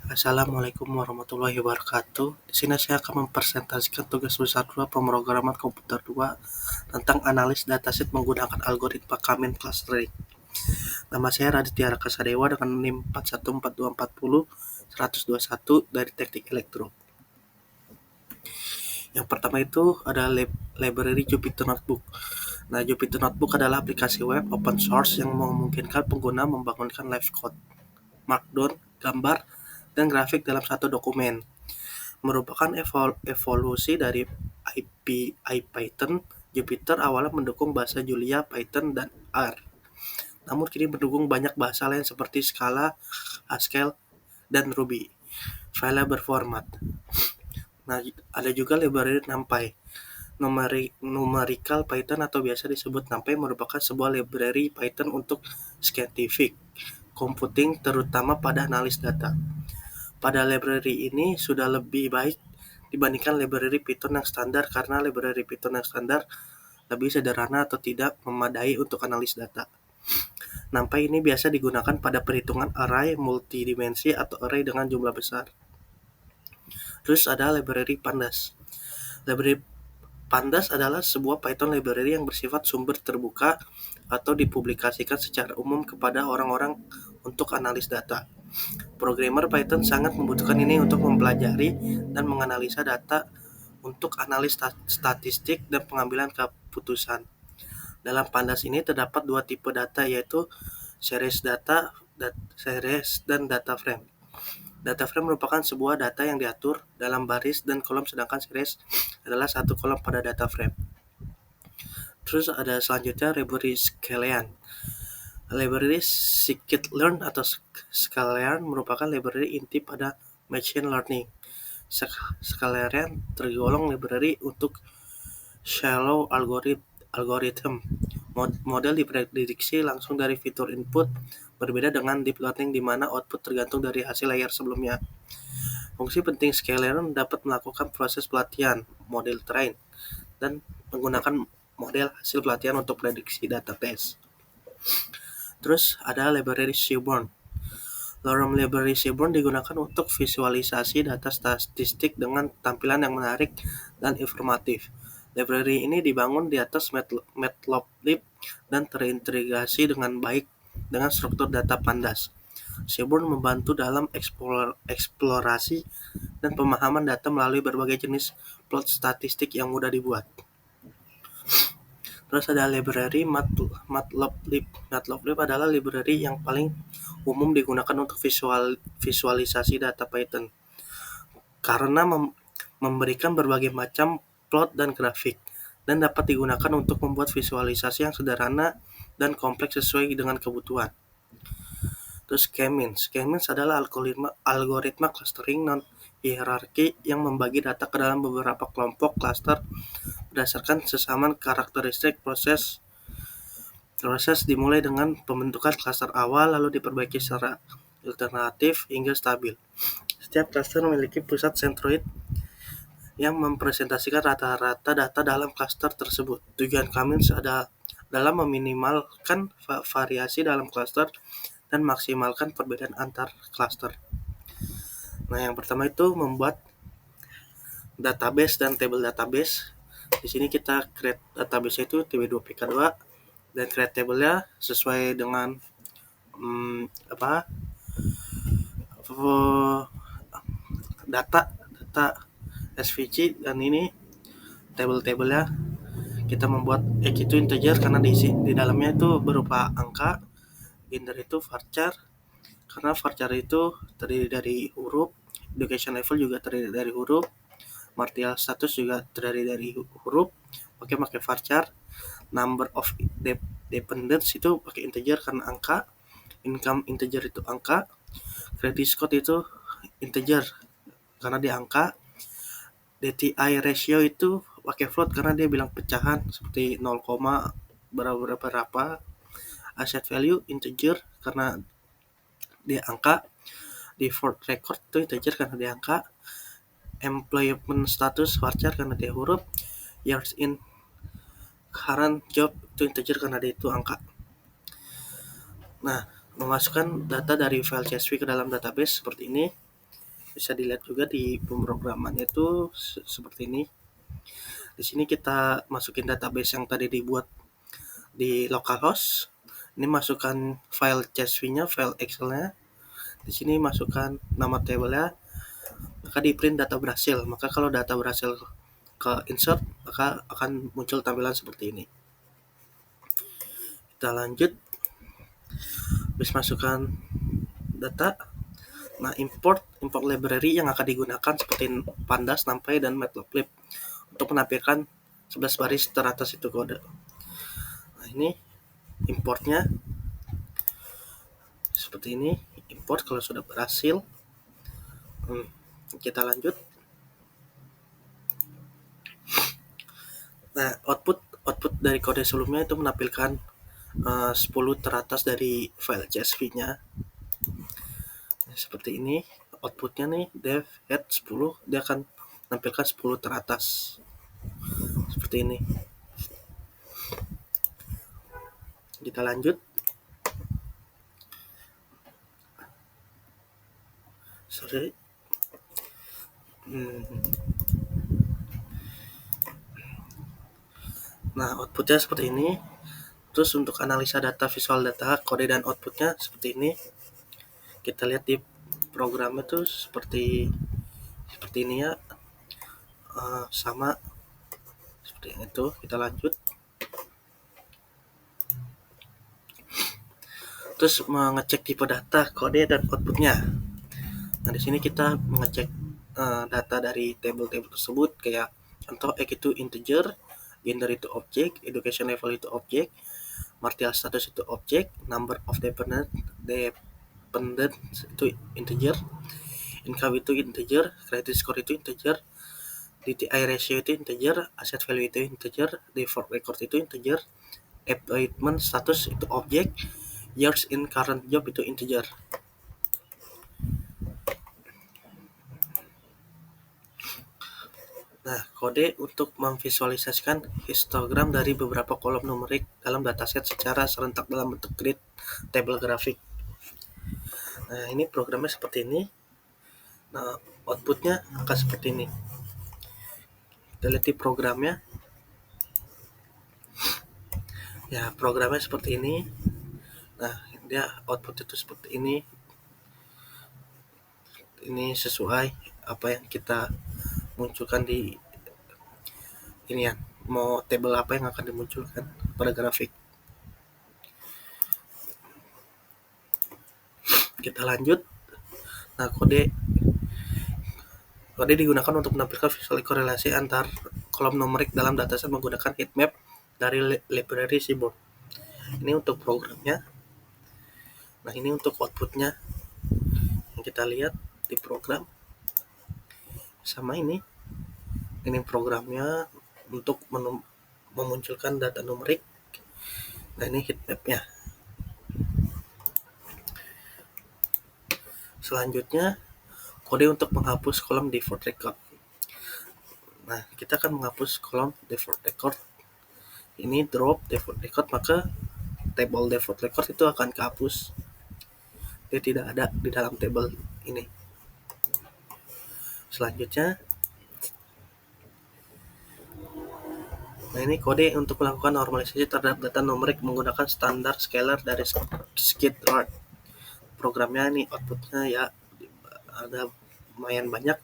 Assalamualaikum warahmatullahi wabarakatuh. Di sini saya akan mempresentasikan tugas besar 2 pemrograman komputer 2 tentang analis dataset menggunakan algoritma Kamin clustering. Nama saya Raditya Rakasadewa dengan NIM 414240-121 dari Teknik Elektro. Yang pertama itu ada library Jupyter Notebook. Nah, Jupyter Notebook adalah aplikasi web open source yang memungkinkan pengguna membangunkan live code, markdown, gambar, dan grafik dalam satu dokumen. Merupakan evolusi dari IPython. Jupyter awalnya mendukung bahasa Julia, Python, dan R. Namun kini mendukung banyak bahasa lain seperti Scala, Haskell, dan Ruby. File berformat. Nah, ada juga library NumPy. Numerical Python atau biasa disebut NumPy merupakan sebuah library Python untuk scientific computing, terutama pada analis data. Pada library ini sudah lebih baik dibandingkan library Python yang standar karena library Python yang standar lebih sederhana atau tidak memadai untuk analis data. NumPy ini biasa digunakan pada perhitungan array multidimensi atau array dengan jumlah besar. Terus ada library Pandas. Library Pandas adalah sebuah Python library yang bersifat sumber terbuka atau dipublikasikan secara umum kepada orang-orang untuk analis data. Programmer Python sangat membutuhkan ini untuk mempelajari dan menganalisa data untuk analis statistik dan pengambilan keputusan. Dalam Pandas ini terdapat dua tipe data, yaitu series dan data frame. Data frame merupakan sebuah data yang diatur dalam baris dan kolom, sedangkan series adalah satu kolom pada data frame. Terus ada selanjutnya library Scikit-learn. Library Scikit-learn atau Scikit-learn merupakan library inti pada machine learning. Scikit-learn tergolong library untuk shallow algorithm. Model diprediksi langsung dari fitur input, berbeda dengan deep learning di mana output tergantung dari hasil layer sebelumnya. Fungsi penting Scikit-learn dapat melakukan proses pelatihan model train dan menggunakan model hasil pelatihan untuk prediksi database. Terus ada library Seaborn. Lorem library Seaborn digunakan untuk visualisasi data statistik dengan tampilan yang menarik dan informatif. Library ini dibangun di atas Matplotlib dan terintegrasi dengan baik dengan struktur data Pandas. Seaborn membantu dalam eksplorasi dan pemahaman data melalui berbagai jenis plot statistik yang mudah dibuat. Terus ada library Matplotlib. Matplotlib adalah library yang paling umum digunakan untuk visualisasi data Python karena memberikan berbagai macam plot dan grafik, dan dapat digunakan untuk membuat visualisasi yang sederhana dan kompleks sesuai dengan kebutuhan. Terus K-means adalah algoritma clustering non-hierarki yang membagi data ke dalam beberapa kelompok cluster berdasarkan kesamaan karakteristik. Proses dimulai dengan pembentukan cluster awal, lalu diperbaiki secara alternatif hingga stabil. Setiap cluster memiliki pusat sentroid yang mempresentasikan rata-rata data dalam cluster tersebut. Tujuan kami adalah meminimalkan variasi dalam cluster dan maksimalkan perbedaan antar cluster. Nah, yang pertama itu membuat database dan table database. Di sini kita create database itu tb2pk2 dan create table-nya sesuai dengan data SVG, dan ini table-tablenya kita membuat itu integer karena di dalamnya itu berupa angka, gender itu varchar karena varchar itu terdiri dari huruf, education level juga terdiri dari huruf, martial status juga terdiri dari huruf, pakai varchar, number of dependents itu pakai integer karena angka, income integer itu angka, credit score itu integer karena dia angka, DTI ratio itu pakai float karena dia bilang pecahan seperti 0, berapa. Asset value integer karena dia angka, default record itu integer karena dia angka, employment status varchar karena dia huruf, years in current job itu integer karena dia itu angka. Nah, memasukkan data dari file CSV ke dalam database seperti ini. Bisa dilihat juga di pemrogramannya itu seperti ini. Di sini kita masukin database yang tadi dibuat di localhost. Ini masukkan file CSV-nya, file Excel-nya. Di sini masukkan nama tabelnya, maka di print data berhasil. Maka kalau data berhasil ke insert, maka akan muncul tampilan seperti ini. Kita lanjut. Habis masukkan data, nah import library yang akan digunakan seperti Pandas, NumPy, dan Matplotlib untuk menampilkan 11 baris teratas itu kode. Nah ini importnya seperti ini, import kalau sudah berhasil. Kita lanjut. Nah output dari kode sebelumnya itu menampilkan 10 teratas dari file CSV-nya. Seperti ini outputnya nih, dev head 10, dia akan menampilkan 10 teratas seperti ini. Kita lanjut. Nah outputnya seperti ini. Terus untuk analisa data, visual data, kode dan outputnya seperti ini. Kita lihat di program itu seperti ini ya, sama seperti itu. Kita lanjut. Terus mengecek tipe data, kode dan outputnya. Nah di sini kita mengecek data dari table-table tersebut, kayak contoh age itu integer, gender itu objek, education level itu objek, marital status itu objek, number of dependent itu integer, income itu integer, credit score itu integer, DTI ratio itu integer, asset value itu integer, default record itu integer, employment status itu objek, years in current job itu integer. Nah, kode untuk memvisualisasikan histogram dari beberapa kolom numerik dalam dataset secara serentak dalam bentuk grid table grafik. Nah, ini programnya seperti ini. Nah, outputnya akan seperti ini. Kita lihat di programnya. Ya, programnya seperti ini. Nah, dia output itu seperti ini. Ini sesuai apa yang kita munculkan di ini ya, mau table apa yang akan dimunculkan pada grafik. Kita lanjut. Nah, kode digunakan untuk menampilkan visual korelasi antar kolom numerik dalam dataset menggunakan heatmap dari library Seaborn. Ini untuk programnya. Nah, ini untuk outputnya yang kita lihat di program. Sama ini programnya untuk memunculkan data numerik. Nah, ini heatmapnya. Selanjutnya, kode untuk menghapus kolom default record. Nah, kita akan menghapus kolom default record. Ini drop default record, maka table default record itu akan kehapus. Dia tidak ada di dalam table ini. Selanjutnya, nah ini kode untuk melakukan normalisasi terhadap data numerik menggunakan standar scalar dari Skidart. Programnya ini outputnya ya ada lumayan banyak.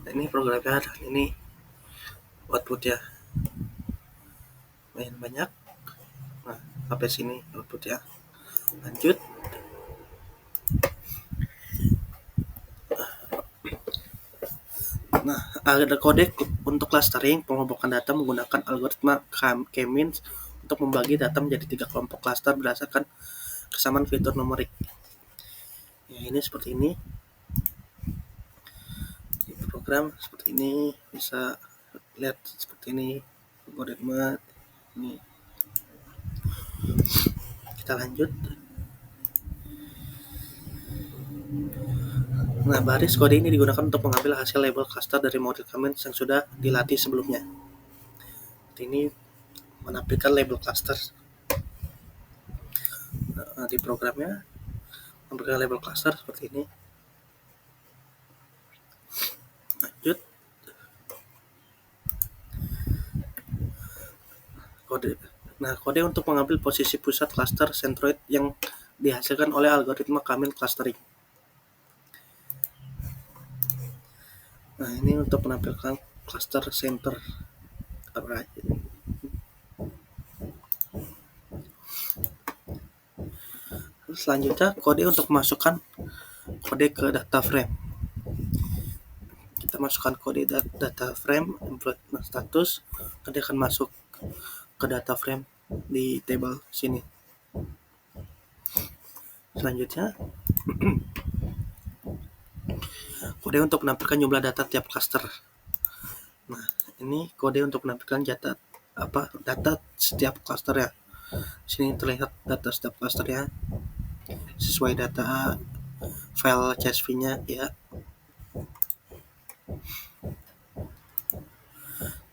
Nah, ini programnya, ini outputnya lumayan banyak. Nah, sampai sini outputnya. Lanjut. Nah, ada kode untuk clustering, pengelompokan data menggunakan algoritma K-means untuk membagi data menjadi 3 kelompok cluster berdasarkan kesamaan fitur numerik. Ya, ini seperti ini. Di program seperti ini, bisa lihat seperti ini algoritma ini. Kita lanjut. Nah, baris kode ini digunakan untuk mengambil hasil label cluster dari model K-means yang sudah dilatih sebelumnya. Ini menampilkan label cluster. Nah, di programnya menampilkan label cluster seperti ini. Lanjut, kode. Nah, kode untuk mengambil posisi pusat cluster centroid yang dihasilkan oleh algoritma Kamil clustering. Nah, ini untuk menampilkan cluster center. Selanjutnya, kode untuk masukkan kode ke data frame. Kita masukkan kode data frame input status, kode akan masuk ke data frame di table sini. Selanjutnya, kode untuk menampilkan jumlah data tiap cluster. Nah, ini kode untuk menampilkan data setiap cluster ya. Sini terlihat data setiap cluster ya, sesuai data file CSV-nya ya.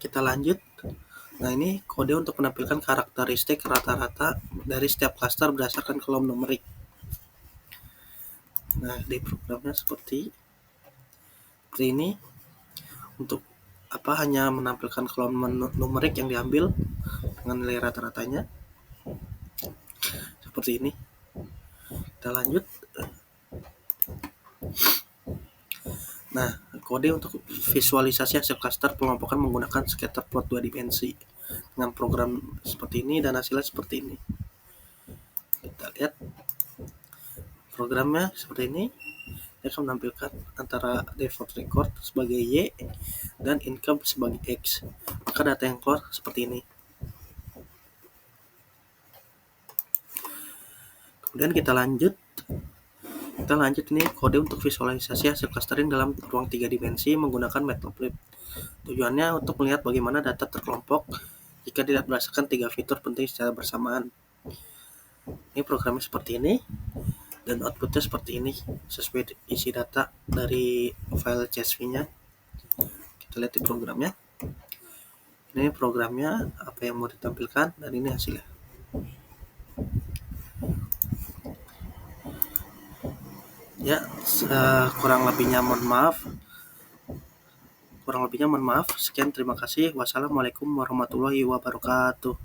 Kita lanjut. Nah, ini kode untuk menampilkan karakteristik rata-rata dari setiap cluster berdasarkan kolom numerik. Nah, di programnya seperti ini. Untuk hanya menampilkan kolom numerik yang diambil dengan nilai rata-ratanya. Seperti ini. Kita lanjut. Nah, kode untuk visualisasi hasil cluster pengelompokan menggunakan scatter plot 2 dimensi dengan program seperti ini dan hasilnya seperti ini. Kita lihat programnya seperti ini. Dia akan menampilkan antara default record sebagai Y dan income sebagai X. Maka data yang keluar seperti ini. Kemudian kita lanjut ini kode untuk visualisasi hasil clustering dalam ruang 3 dimensi menggunakan matplotlib. Tujuannya untuk melihat bagaimana data terkelompok jika tidak berdasarkan 3 fitur penting secara bersamaan. Ini programnya seperti ini dan outputnya seperti ini sesuai isi data dari file CSV-nya. Kita lihat di programnya. Ini programnya apa yang mau ditampilkan dan ini hasilnya. Ya, kurang lebihnya mohon maaf. Sekian, terima kasih. Wassalamualaikum warahmatullahi wabarakatuh.